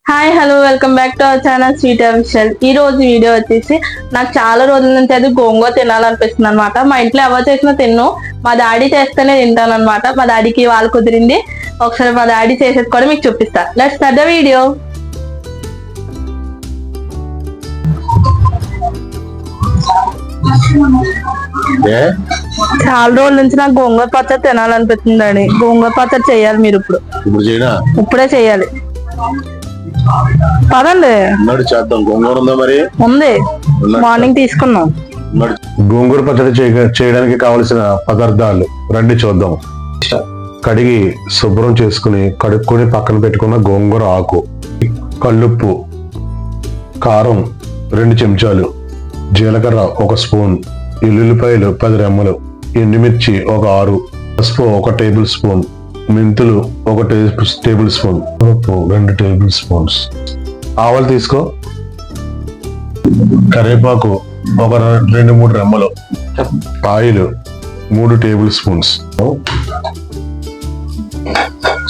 Hi hello welcome back to our channel sweet official. ఈ రోజు video వచ్చేసి నాకు చాలా రోజుల నుంచి అది గోంగూర తినాలనిపిస్తుంది అనమాట. మా ఇంట్లో ఎవరు చేసినా తిన్ను, మా డాడీ చేస్తేనే తింటాను అనమాట. మా డాడీకి వాళ్ళు కుదిరింది. ఒకసారి మా డాడీ చేసేది కూడా మీకు చూపిస్తా. Let's start the video. చాలా రోజుల నుంచి నాకు గోంగూర పచ్చడి తినాలనిపిస్తుంది డాడీ. గోంగూర పచ్చడి చేయాలి మీరు ఇప్పుడే చేయాలి. పదండి చేద్దాం. గోంగూర ఉందా మరి? ఉంది, మార్నింగ్ తీసుకున్నాం. గోంగూర పచ్చడి చేయడానికి కావలసిన పదార్థాలు రండి చూద్దాం. కడిగి శుభ్రం చేసుకుని కడుక్కొని పక్కన పెట్టుకున్న గోంగూర ఆకు, కల్లుప్పు, కారం 2 చెంచాలు, జీలకర్ర 1 స్పూన్, ఎల్లుల్లిపాయలు 10 రెమ్మలు, ఎండుమిర్చి 6, పసుపు 1 టేబుల్ స్పూన్, మెంతులు 1 టేబుల్ స్పూన్, 2 టేబుల్ స్పూన్స్, ఆవాలు తీసుకో, కరివేపాకు 2-3 రెమ్మలు, ఆయిల్ 3 టేబుల్ స్పూన్స్.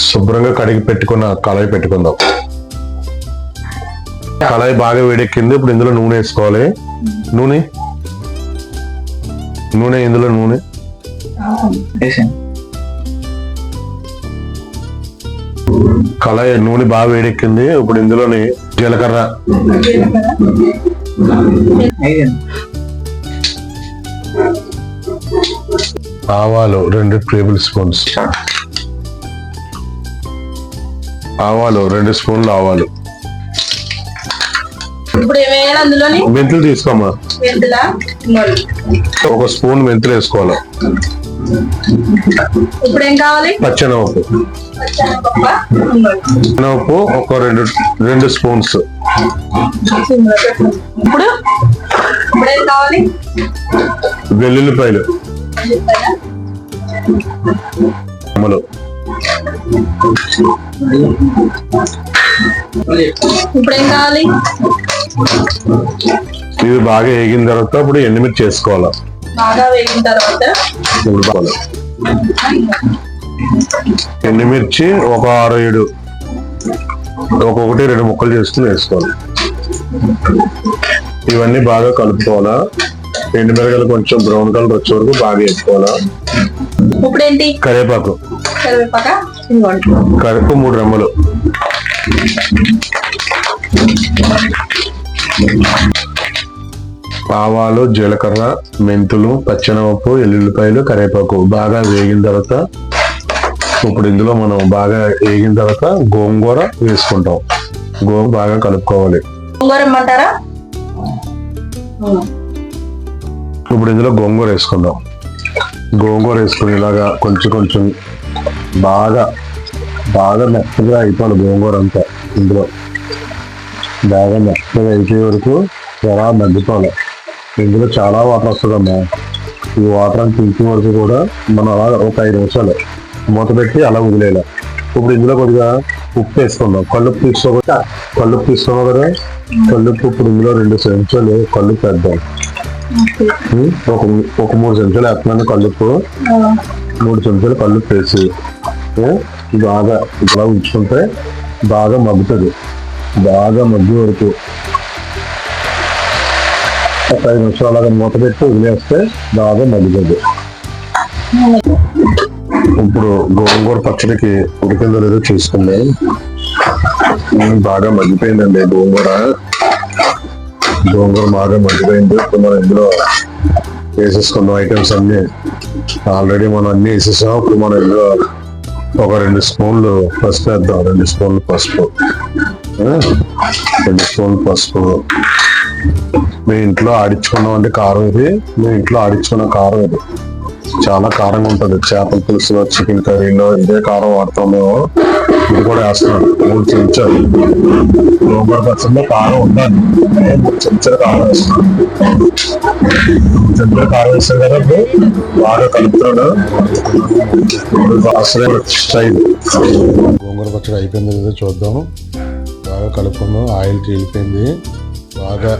శుభ్రంగా కడిగి పెట్టుకున్న కళాయి పెట్టుకుందాం. కళాయి బాగా వేడెక్కింది. ఇప్పుడు ఇందులో నూనె వేసుకోవాలి. ఇందులో నూనె కళాయి నూనె బాగా వేడెక్కింది. ఇప్పుడు ఇందులోని జీలకర్ర, ఆవాలు 2 టేబుల్ స్పూన్స్, 2 స్పూన్లు ఆవాలు. మెంతులు తీసుకోమా, 1 స్పూన్ మెంతులు వేసుకోవాలి. ఇప్పుడు ఏం కావాలి? పచ్చెనపప్పు ఒక 2 స్పూన్స్. ఇప్పుడు ఏం కావాలి? వెల్లుల్లిపాయలు, ఇప్పుడు ఏం కావాలి? ఇది బాగా వేగిన తర్వాత ఇప్పుడు ఎండుమిర్చి చేసుకోవాలి. బాగా వేగిన తర్వాత ఎండుమిర్చి ఒక 6-7 ఒక్కొక్కటి 2 ముక్కలు చేసుకుని వేసుకోవాలి. ఇవన్నీ బాగా కలుపుకోవాలా. ఎండుమిరగాయలు కొంచెం బ్రౌన్ కలర్ వచ్చే వరకు బాగా వేసుకోవాలా. ఇప్పుడు ఏంటి? కరివేపాకు 3 రెమ్మలు, ఆవాలు, జీలకర్ర, మెంతులు, పచ్చెనపప్పు, ఎల్లుల్లిపాయలు, కరివేపాకు బాగా వేగిన తర్వాత ఇప్పుడు ఇందులో మనం బాగా వేగిన తర్వాత గోంగూర వేసుకుంటాం. గోంగూర బాగా కలుపుకోవాలి. ఇప్పుడు ఇందులో గోంగూర వేసుకుందాం. గోంగూర వేసుకుని ఇలాగా కొంచెం బాగా మెత్తగా అయిపోవాలి. గోంగూర అంతా ఇందులో బాగా మెత్తగా అయిపోయే వరకు ఎలా మగ్గిపోవాలి. ఇందులో చాలా వాటర్ వస్తుందమ్మా. ఈ వాటర్ అని తింటే వరకు కూడా మనం అలా ఒక 5 నిమిషాలు మూత పెట్టి అలా వదిలేయాలి. ఇప్పుడు ఇందులో కొద్దిగా ఉప్పు వేసుకుందాం. కల్లుప్పు తీసుకోవాలి కదా. కల్లుప్పు ఇప్పుడు ఇందులో 2 చెంచాలు కల్లుప్పు వేద్దాం. ఒక 3 చెంచాలు వేస్తున్నాను కల్లుప్పు. 3 చెంచాలు కల్లుప్పు వేసి బాగా ఇలా ఉంచుకుంటే బాగా మగ్గుతుంది. బాగా మగ్గి వరకు ఒక 5 నిమిషాలు అలాగా మూత పెట్టి వదిలేస్తే బాగా మగ్గుతుంది. ఇప్పుడు గోంగూర పచ్చడికి ఉడికిందో లేదో చూసుకుందాం. బాగా మగ్గిపోయిందండి గోంగూర బాగా మగ్గిపోయింది. ఇప్పుడు మనం ఇందులో వేసేసుకున్నాం ఐటమ్స్ అన్ని. ఆల్రెడీ మనం అన్ని వేసేసాం. ఇప్పుడు మనం ఇందులో ఒక 2 స్పూన్లు పసుపు వేద్దాం. 2 స్పూన్లు పసుపు, 2 స్పూన్లు పసుపు. మీ ఇంట్లో ఆడించుకున్నాం అంటే కారం ఇది. మీ ఇంట్లో ఆడించుకున్న కారం ఇది. చాలా కారంగా ఉంటుంది. చేపల పులుసులో, చికెన్ కర్రీలో ఇదే కారం వాడతాం మేము. ఇది కూడా వేస్తున్నాం 3 చెంచాలు. గోంగూర పచ్చడిలో కారం ఉండాలి. 3 చెంచాలు కారం వేస్తున్నాం. 3 చెంచాలు కారం వేస్తాం కదా. బాగా కలుపుతున్నాడు. స్టైల్ గోంగూర పచ్చడి అయిపోయింది కదా చూద్దాం. బాగా కలుపుకున్నాం. ఆయిల్ చీలిపోయింది. బాగా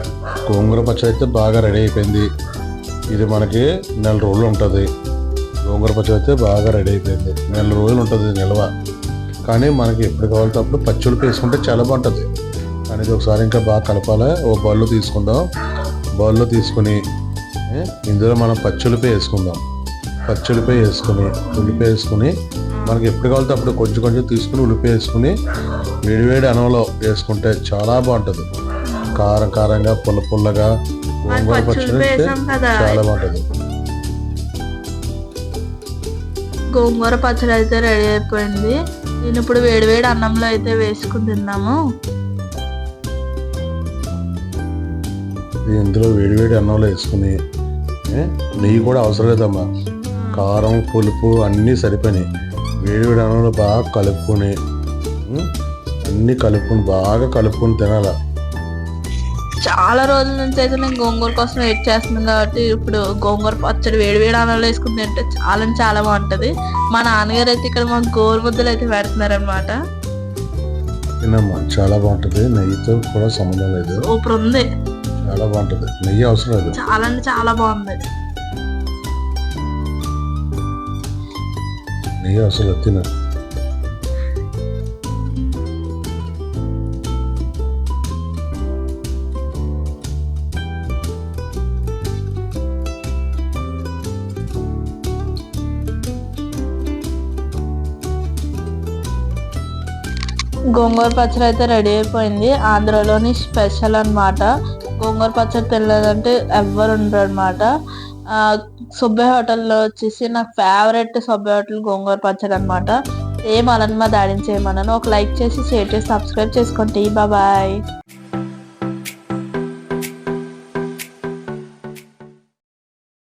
గోంగూర పచ్చడి అయితే బాగా రెడీ అయిపోయింది. ఇది మనకి 4 రోజులు ఉంటుంది. గోంగూర పచ్చడి అయితే బాగా రెడీ అయిపోయింది. 4 రోజులు ఉంటుంది నిల్వ. కానీ మనకి ఎప్పుడు కావాలంటే అప్పుడు పచ్చడి వేసుకుంటే చాలా బాగుంటుంది. అనేది ఒకసారి ఇంకా బాగా కలపాలి. ఓ బౌల్లో తీసుకుందాం. బౌల్లో తీసుకుని ఇందులో మనం పచ్చులిపి వేసుకుందాం. పచ్చులిపి వేసుకుని ఉల్లిపాయ వేసుకుని మనకి ఎప్పుడు కావాలితే అప్పుడు కొంచెం కొంచెం తీసుకుని ఉల్లిపాయ వేసుకుని వేడివేడి అన్నంలో వేసుకుంటే చాలా బాగుంటుంది. కారం కారంగా పుల్ల పుల్లగా గోంగూర పచ్చడి చాలా బాగుంటుంది. గోంగూర పచ్చడి అయితే రెడీ అయిపోయింది. నేను ఇప్పుడు వేడివేడి అన్నంలో అయితే వేసుకుని తిన్నాము. ఇందులో వేడివేడి అన్నంలో వేసుకుని నెయ్యి కూడా అవసరం లేదమ్మా. కారం పులుపు అన్నీ సరిపోయినాయి. వేడివేడి అన్నంలో బాగా కలుపుకొని అన్నీ బాగా కలుపుకొని తినాల. చాలా రోజుల నుంచి అయితే నేను గోంగూర కోసం వెయిట్ చేస్తున్నాను కాబట్టి ఇప్పుడు గోంగూర పచ్చడి వేడివేడి అన్నంలో వేసుకుని తింటే చాలా బాగుంటది. మా నాన్నగారు అయితే ఇక్కడ మాకు గోరు ముద్దలు అయితే పెడుతున్నారనమాట. తినమ్మా, చాలా బాగుంటది. నెయ్యితో కూడా సంబంధం లేదు. సూపర్ ఉంది, చాలా బాగుంటది. నెయ్యి అవసరం లేదు. చాలా బాగుంది. నెయ్యి అవసరం లేదు. తిన గోంగూర పచ్చడి అయితే రెడీ అయిపోయింది. ఆంధ్రలోని స్పెషల్ అన్నమాట. గోంగూర పచ్చడి తెలియదంటే ఎవ్వరు ఉండరు అనమాట. సుబ్బయ్య హోటల్లో వచ్చేసి నాకు ఫేవరెట్ సుబ్బయ్య హోటల్ గోంగూర పచ్చడి అనమాట. సేమ్ అలాని మా డాడీని చేయమన్నాను. ఒక లైక్ చేసి షేర్ చేసి సబ్స్క్రైబ్ చేసుకోండి. బాయ్.